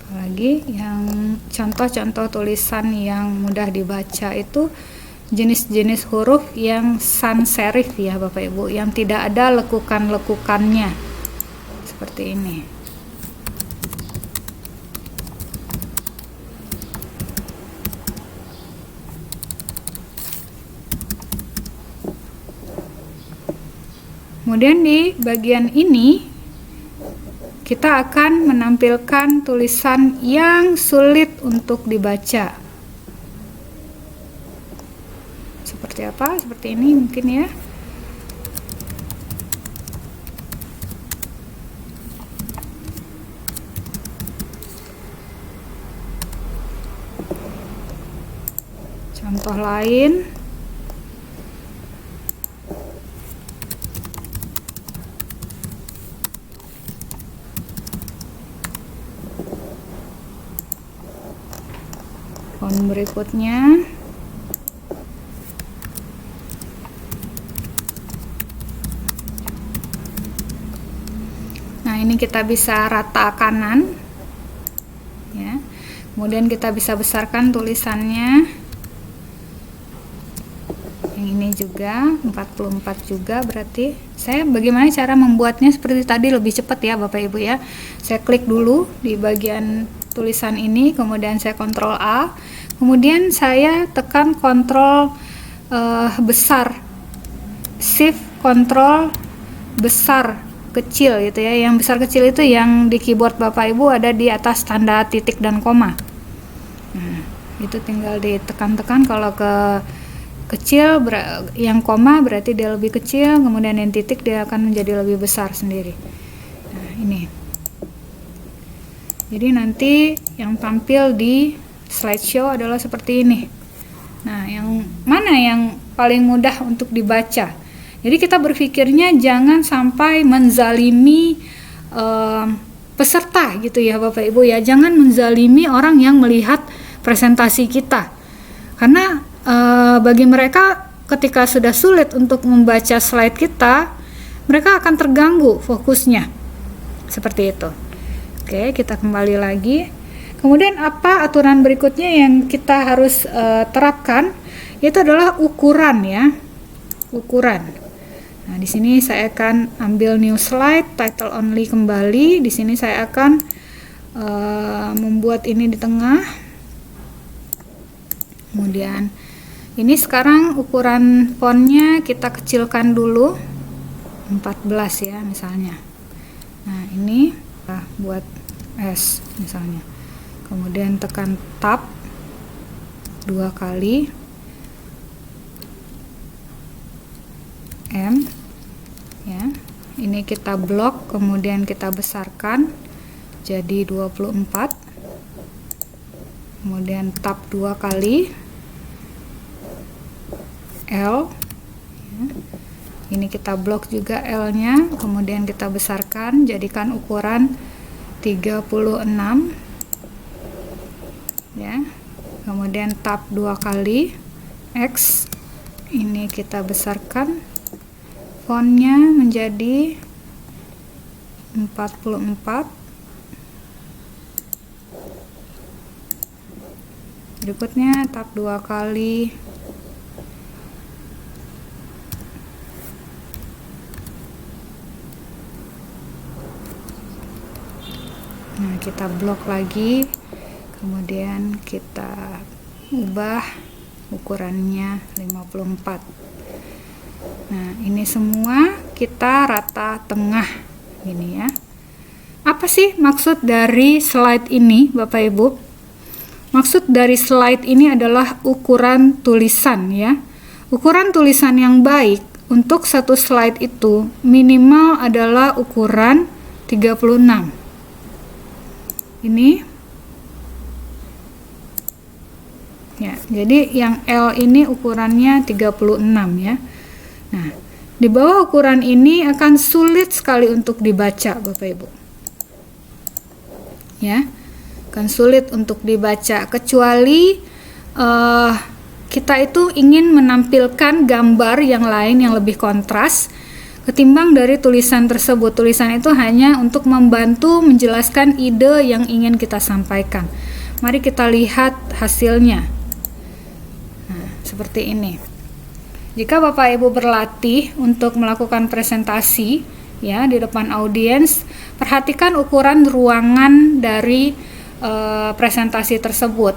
Lagi yang contoh-contoh tulisan yang mudah dibaca itu jenis-jenis huruf yang sans serif ya Bapak Ibu, yang tidak ada lekukan-lekukannya seperti ini. Kemudian di bagian ini kita akan menampilkan tulisan yang sulit untuk dibaca. Seperti apa? Seperti ini mungkin ya. Contoh lain. Font berikutnya. Nah, ini kita bisa rata kanan ya. Kemudian kita bisa besarkan tulisannya. Yang ini juga 44 juga, berarti saya bagaimana cara membuatnya seperti tadi lebih cepat ya Bapak Ibu ya. Saya klik dulu di bagian tulisan ini, kemudian saya Ctrl A, kemudian saya tekan Ctrl besar, Shift Ctrl besar kecil gitu ya. Yang besar kecil itu yang di keyboard Bapak Ibu ada di atas tanda titik dan koma. Nah, itu tinggal ditekan-tekan. Kalau ke kecil yang koma berarti dia lebih kecil, kemudian yang titik dia akan menjadi lebih besar sendiri. Nah, ini. Jadi nanti yang tampil di slideshow adalah seperti ini. Nah, yang mana yang paling mudah untuk dibaca? Jadi kita berpikirnya jangan sampai menzalimi peserta gitu ya Bapak Ibu ya. Jangan menzalimi orang yang melihat presentasi kita. Karena bagi mereka ketika sudah sulit untuk membaca slide kita, mereka akan terganggu fokusnya. Seperti itu. Oke, kita kembali lagi. Kemudian apa aturan berikutnya yang kita harus terapkan? Itu adalah ukuran ya. Ukuran. Nah, di sini saya akan ambil new slide, title only kembali. Di sini saya akan membuat ini di tengah. Kemudian ini sekarang ukuran fontnya kita kecilkan dulu 14 ya misalnya. Nah, ini buat S misalnya. Kemudian tekan tab 2 kali, M ya. Ini kita blok, kemudian kita besarkan jadi 24. Kemudian tab 2 kali, L ya. Ini kita blok juga L nya, kemudian kita besarkan, jadikan ukuran 36 ya. Kemudian tab 2 kali, X, ini kita besarkan, fontnya menjadi 44. Berikutnya tab 2 kali, nah kita blok lagi, kemudian kita ubah ukurannya 54. Nah, ini semua kita rata tengah ini ya. Apa sih maksud dari slide ini, Bapak Ibu? Maksud dari slide ini adalah ukuran tulisan ya. Ukuran tulisan yang baik untuk satu slide itu minimal adalah ukuran 36. Ini ya, jadi yang L ini ukurannya 36 ya. Nah, di bawah ukuran ini akan sulit sekali untuk dibaca, Bapak Ibu. Ya, akan sulit untuk dibaca kecuali kita itu ingin menampilkan gambar yang lain yang lebih kontras ketimbang dari tulisan tersebut. Tulisan itu hanya untuk membantu menjelaskan ide yang ingin kita sampaikan. Mari kita lihat hasilnya. Nah, seperti ini. Jika Bapak Ibu berlatih untuk melakukan presentasi ya di depan audiens, perhatikan ukuran ruangan dari presentasi tersebut.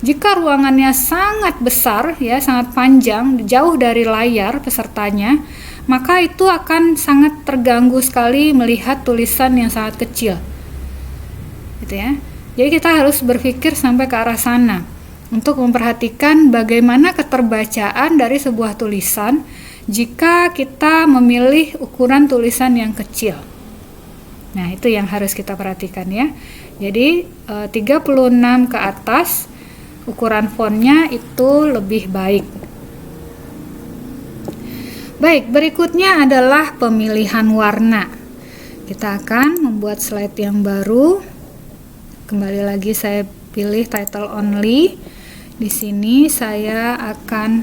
Jika ruangannya sangat besar ya, sangat panjang, jauh dari layar pesertanya, maka itu akan sangat terganggu sekali melihat tulisan yang sangat kecil. Gitu ya. Jadi kita harus berpikir sampai ke arah sana untuk memperhatikan bagaimana keterbacaan dari sebuah tulisan jika kita memilih ukuran tulisan yang kecil. Nah, itu yang harus kita perhatikan ya. Jadi 36 ke atas ukuran fontnya itu lebih baik. Baik, berikutnya adalah pemilihan warna. Kita akan membuat slide yang baru. Kembali lagi saya pilih title only. Di sini saya akan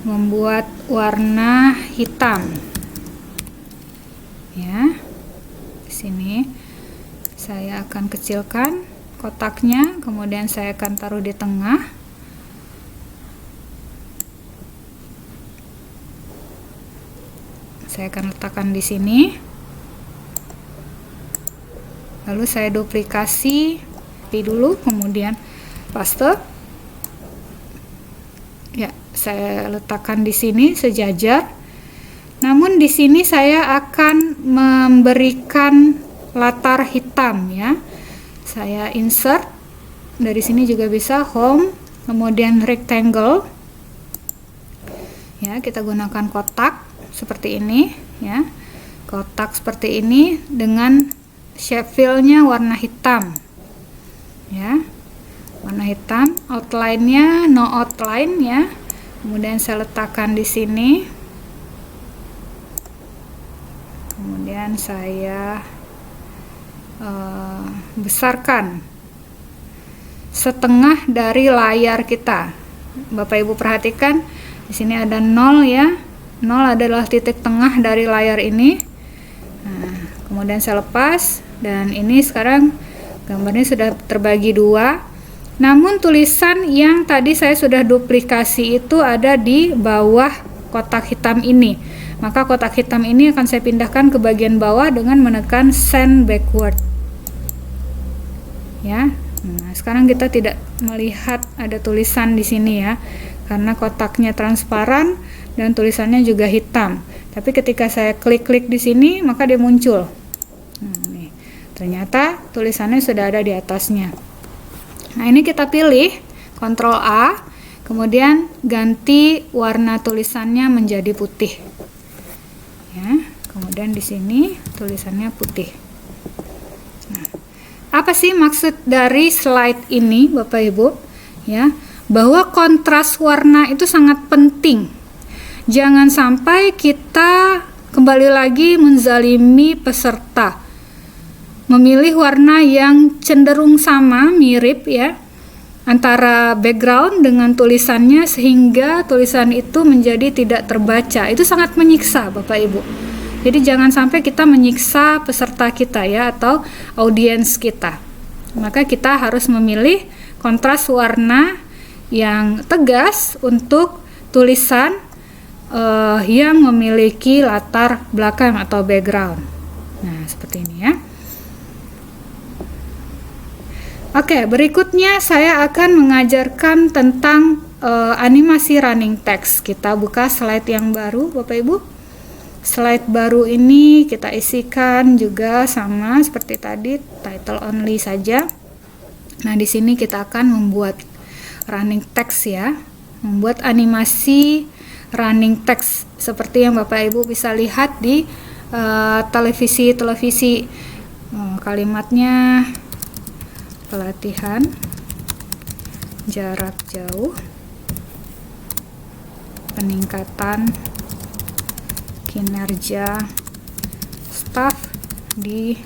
membuat warna hitam. Ya. Di sini saya akan kecilkan kotaknya, kemudian saya akan taruh di tengah. Saya akan letakkan di sini. Lalu saya duplikasi dulu, kemudian paste. Ya, saya letakkan di sini sejajar. Namun di sini saya akan memberikan latar hitam ya. Saya insert. Dari sini juga bisa home, kemudian rectangle. Ya, kita gunakan kotak seperti ini ya, kotak seperti ini dengan shape fill-nya warna hitam ya, warna hitam. Outline-nya no outline ya, kemudian saya letakkan di sini, kemudian saya besarkan setengah dari layar kita. Bapak Ibu perhatikan di sini ada 0 ya. 0 adalah titik tengah dari layar ini. Nah, kemudian saya lepas, dan ini sekarang gambarnya sudah terbagi dua. Namun tulisan yang tadi saya sudah duplikasi itu ada di bawah kotak hitam ini. Maka kotak hitam ini akan saya pindahkan ke bagian bawah dengan menekan send backward. Ya. Nah, sekarang kita tidak melihat ada tulisan di sini ya, karena kotaknya transparan dan tulisannya juga hitam. Tapi ketika saya klik-klik di sini, maka dia muncul. Nah, nih. Ternyata tulisannya sudah ada di atasnya. Nah, ini kita pilih Ctrl A, kemudian ganti warna tulisannya menjadi putih. Ya, kemudian di sini tulisannya putih. Nah, apa sih maksud dari slide ini, Bapak Ibu? Ya, bahwa kontras warna itu sangat penting. Jangan sampai kita kembali lagi menzalimi peserta. Memilih warna yang cenderung sama, mirip ya, antara background dengan tulisannya sehingga tulisan itu menjadi tidak terbaca. Itu sangat menyiksa, Bapak Ibu. Jadi jangan sampai kita menyiksa peserta kita ya, atau audiens kita. Maka kita harus memilih kontras warna yang tegas untuk tulisan yang memiliki latar belakang atau background. Nah, seperti ini ya. Oke, berikutnya saya akan mengajarkan tentang animasi running text. Kita buka slide yang baru, Bapak Ibu. Slide baru ini kita isikan juga sama seperti tadi, title only saja. Nah, di sini kita akan membuat running text ya, membuat animasi running text seperti yang Bapak Ibu bisa lihat di televisi. Kalimatnya pelatihan jarak jauh, peningkatan kinerja staf di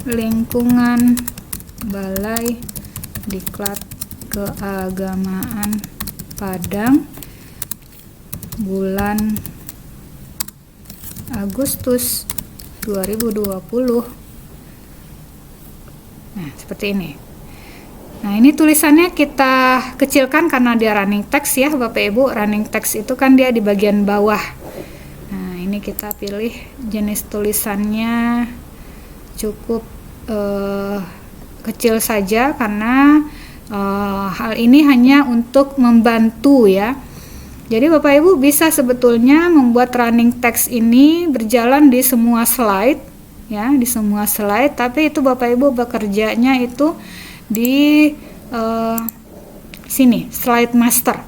lingkungan Balai Diklat Keagamaan Padang bulan Agustus 2020. Nah, seperti ini. Nah, ini tulisannya kita kecilkan karena dia running text ya, Bapak Ibu. Running text itu kan dia di bagian bawah. Nah, ini kita pilih jenis tulisannya cukup kecil saja karena hal ini hanya untuk membantu ya. Jadi Bapak Ibu bisa sebetulnya membuat running text ini berjalan di semua slide ya, di semua slide, tapi itu Bapak Ibu bekerjanya itu di sini, slide master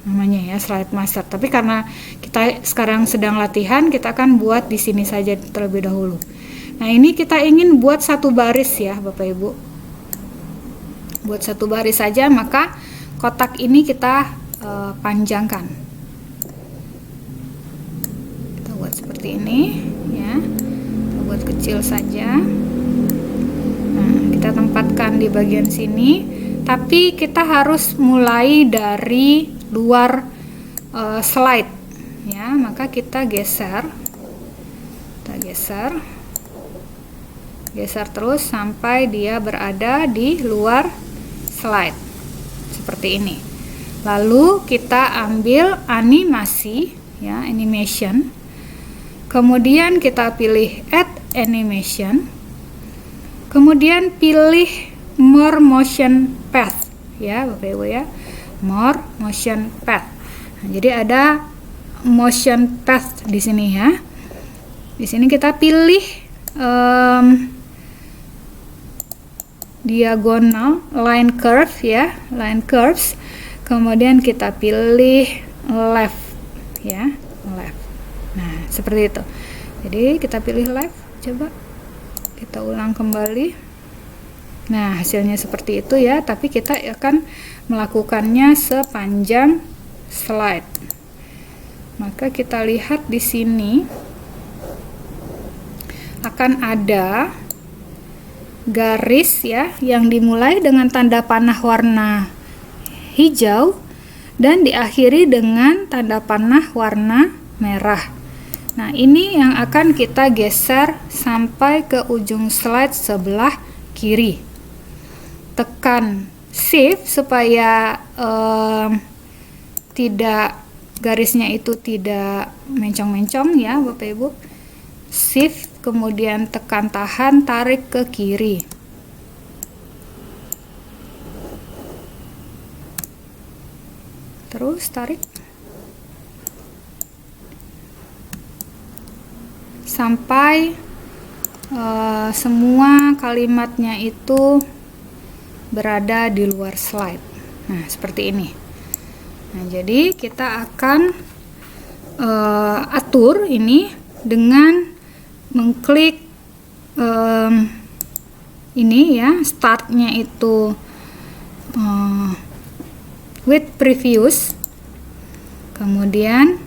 namanya ya, slide master. Tapi karena kita sekarang sedang latihan, kita akan buat di sini saja terlebih dahulu. Nah, ini kita ingin buat satu baris ya, Bapak Ibu. Buat satu baris saja, maka kotak ini kita panjangkan. Kita buat seperti ini ya. Buat kecil saja. Nah, kita tempatkan di bagian sini, tapi kita harus mulai dari luar slide ya, maka kita geser terus sampai dia berada di luar slide seperti ini. Lalu kita ambil animasi ya, animation. Kemudian kita pilih add animation, kemudian pilih more motion path ya, Bapak Ibu ya, more motion path. Nah, jadi ada motion path di sini ya. Di sini kita pilih diagonal line curve ya, line curves. Kemudian kita pilih left ya, left. Nah, seperti itu. Jadi kita pilih left, coba kita ulang kembali. Nah, hasilnya seperti itu ya, tapi kita akan melakukannya sepanjang slide. Maka kita lihat di sini akan ada garis ya yang dimulai dengan tanda panah warna hijau dan diakhiri dengan tanda panah warna merah. Nah, ini yang akan kita geser sampai ke ujung slide sebelah kiri. Tekan Shift supaya tidak garisnya itu tidak mencong-mencong ya Bapak Ibu. Shift kemudian tekan tahan, tarik ke kiri. Terus tarik sampai semua kalimatnya itu berada di luar slide. Nah, seperti ini. Nah, jadi kita akan atur ini dengan mengklik ini ya, startnya itu with previous, kemudian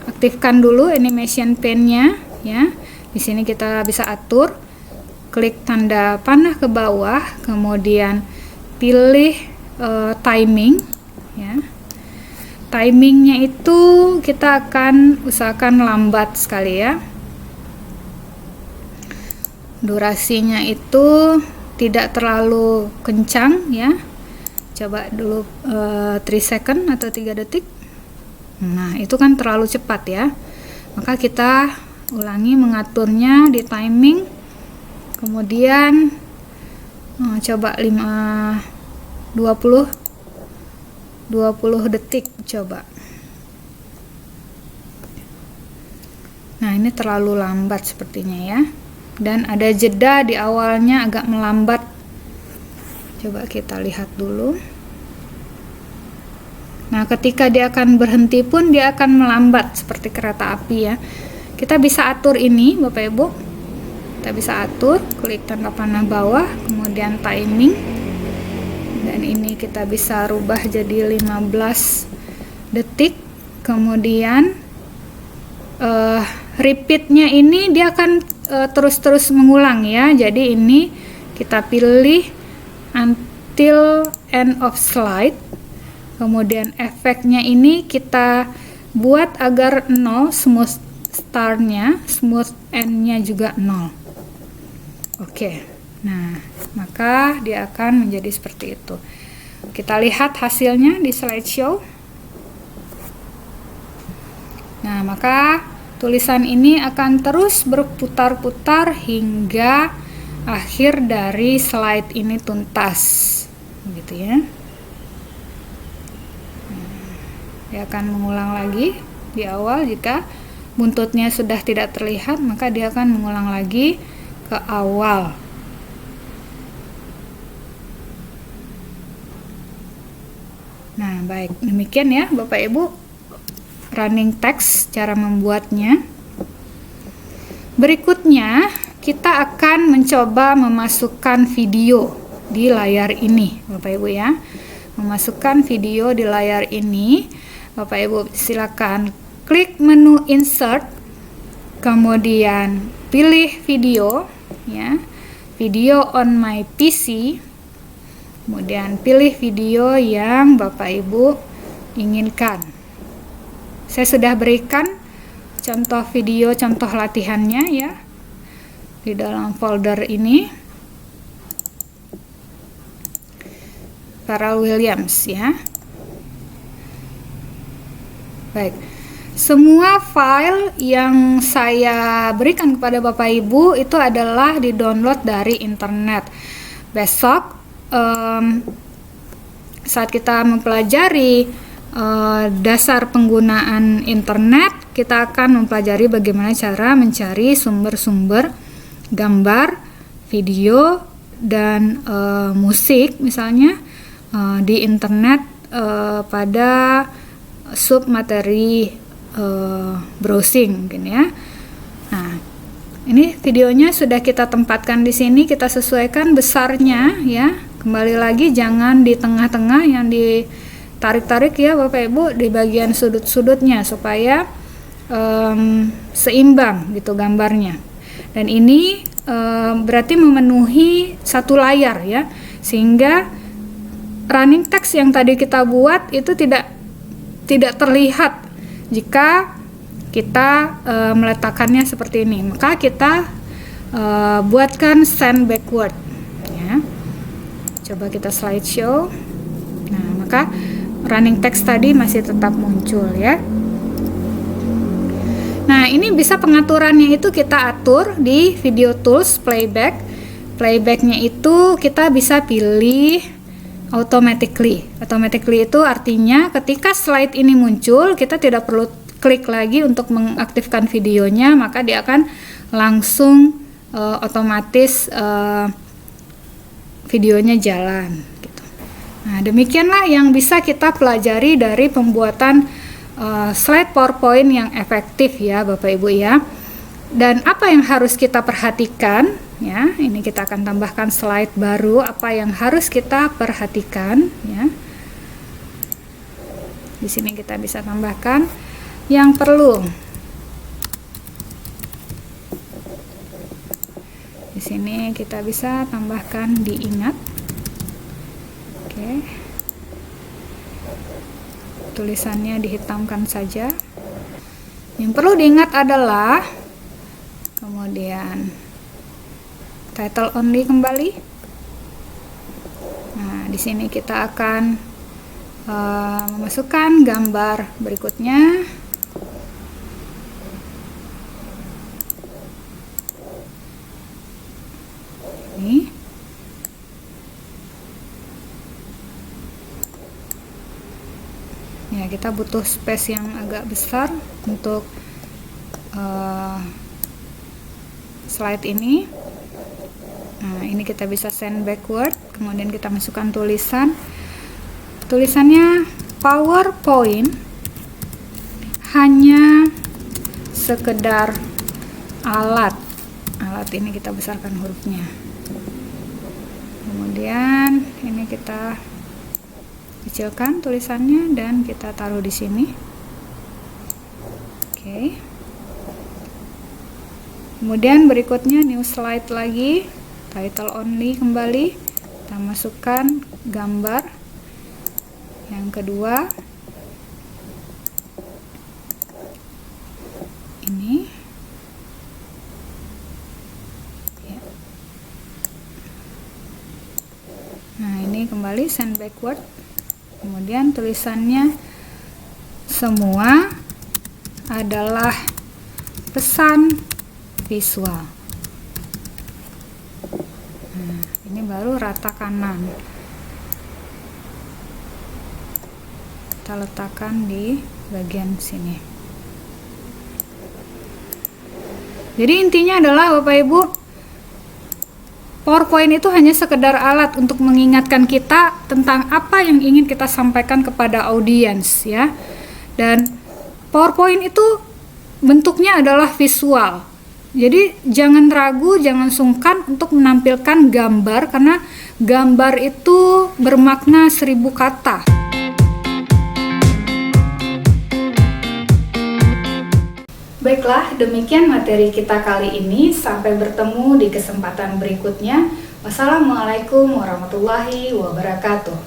aktifkan dulu animation pane-nya ya. Di sini kita bisa atur, klik tanda panah ke bawah, kemudian pilih timing ya. Timingnya itu kita akan usahakan lambat sekali ya. Durasinya itu tidak terlalu kencang ya. Coba dulu 3 second atau 3 detik. Nah, itu kan terlalu cepat ya. Maka kita ulangi mengaturnya di timing. Kemudian coba 20 detik coba. Nah, ini terlalu lambat sepertinya ya. Dan ada jeda di awalnya agak melambat. Coba kita lihat dulu. Nah, ketika dia akan berhenti pun dia akan melambat seperti kereta api ya. Kita bisa atur ini Bapak Ibu. Kita bisa atur, klik tanda panah bawah, kemudian timing. Dan ini kita bisa rubah jadi 15 detik. Kemudian repeatnya ini dia akan terus-terus mengulang ya. Jadi ini kita pilih until end of slide. Kemudian efeknya ini kita buat agar 0, smooth start-nya, smooth end-nya juga 0. Oke. Nah, maka dia akan menjadi seperti itu. Kita lihat hasilnya di slideshow. Nah, maka tulisan ini akan terus berputar-putar hingga akhir dari slide ini tuntas. Begitu ya. Dia akan mengulang lagi di awal. Jika buntutnya sudah tidak terlihat, maka dia akan mengulang lagi ke awal. Nah, baik, demikian ya Bapak Ibu running text cara membuatnya. Berikutnya kita akan mencoba memasukkan video di layar ini Bapak Ibu ya. Memasukkan video di layar ini, Bapak Ibu silakan klik menu insert, kemudian pilih video ya, video on my PC. Kemudian pilih video yang Bapak Ibu inginkan. Saya sudah berikan contoh video, contoh latihannya ya di dalam folder ini. Pharrell Williams ya. Baik. Semua file yang saya berikan kepada Bapak Ibu itu adalah di-download dari internet. Besok saat kita mempelajari dasar penggunaan internet, kita akan mempelajari bagaimana cara mencari sumber-sumber gambar, video, dan musik misalnya di internet pada sub materi browsing mungkin ya. Nah, ini videonya sudah kita tempatkan di sini, kita sesuaikan besarnya ya. Kembali lagi jangan di tengah-tengah, yang ditarik-tarik ya Bapak Ibu, di bagian sudut-sudutnya supaya seimbang gitu gambarnya. Dan ini berarti memenuhi satu layar ya, sehingga running text yang tadi kita buat itu tidak terlihat jika kita meletakkannya seperti ini. Maka kita buatkan send backward ya. Coba kita slideshow. Nah, maka running text tadi masih tetap muncul ya. Nah, ini bisa pengaturannya itu kita atur di video tools playback. Playbacknya itu kita bisa pilih automatically. Automatically itu artinya ketika slide ini muncul, kita tidak perlu klik lagi untuk mengaktifkan videonya, maka dia akan langsung otomatis videonya jalan gitu. Nah, demikianlah yang bisa kita pelajari dari pembuatan slide PowerPoint yang efektif ya Bapak Ibu ya. Dan apa yang harus kita perhatikan ya, ini kita akan tambahkan slide baru apa yang harus kita perhatikan ya. Di sini kita bisa tambahkan yang perlu. Di sini kita bisa tambahkan diingat. Oke. Tulisannya dihitamkan saja. Yang perlu diingat adalah kemudian title only kembali. Nah, di sini kita akan memasukkan gambar berikutnya. Ini. Ya, kita butuh space yang agak besar untuk slide ini. Nah, ini kita bisa send backward, kemudian kita masukkan tulisan. Tulisannya PowerPoint hanya sekedar alat. Alat ini kita besarkan hurufnya. Kemudian ini kita kecilkan tulisannya dan kita taruh di sini. Oke. Kemudian berikutnya new slide lagi, title only kembali. Kita masukkan gambar. Yang kedua ini ya. Nah, ini kembali send backward. Kemudian tulisannya semua adalah pesan visual. Nah, ini baru rata kanan. Kita letakkan di bagian sini. Jadi intinya adalah Bapak Ibu, PowerPoint itu hanya sekedar alat untuk mengingatkan kita tentang apa yang ingin kita sampaikan kepada audiens ya. Dan PowerPoint itu bentuknya adalah visual. Jadi jangan ragu, jangan sungkan untuk menampilkan gambar karena gambar itu bermakna 1000 kata.
Baiklah, demikian materi kita kali ini. Sampai bertemu di kesempatan berikutnya. Wassalamualaikum warahmatullahi wabarakatuh.